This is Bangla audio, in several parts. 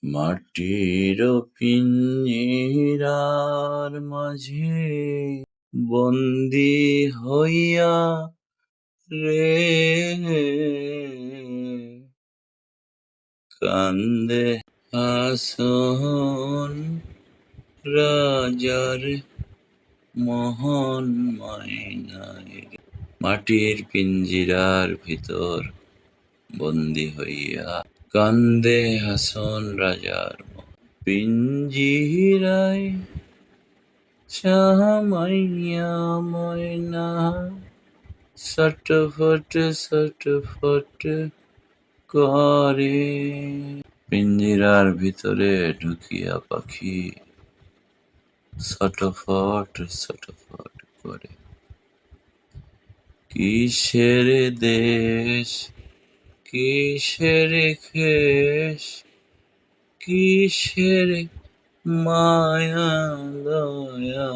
মাটির পিঞ্জিরার মাঝে বন্দি হইয়া রে কান্দে হাসন রাজার মোহন ময়নায়। মাটির পিঞ্জিরার ভিতর বন্দি হইয়া কান্দে হাসন রাজার পিঞ্জিরায় শামাইয়া ময়না ছটফট ছটফট করে। পিঞ্জিরার ভিতরে ঢুকিয়া পাখি ছটফট ছটফট করে। কিসের দেশ কিসের খেস কিসের মায়া দয়া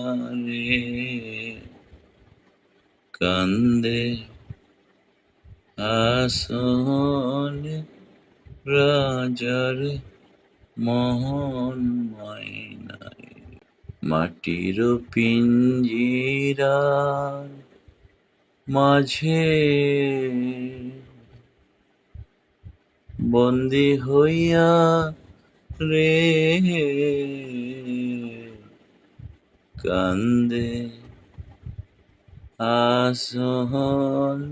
রে কান্দে হাসন রাজার মোহন ময়নায়। মাটির পিঞ্জিরার মাঝে বন্দি হইয়া রে কান্দে হাসন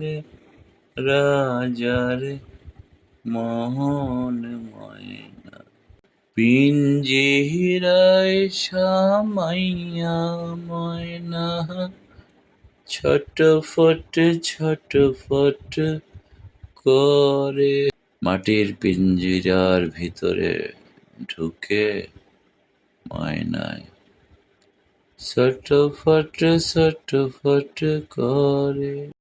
রাজার মোহন ময়না। পিঞ্জিরায় শামাইয়া ময়না ছটফট ছটফট করে। মাটির পিঞ্জিরার ভিতরে ঢুকে ময়নায় ছটফট ছটফট করে।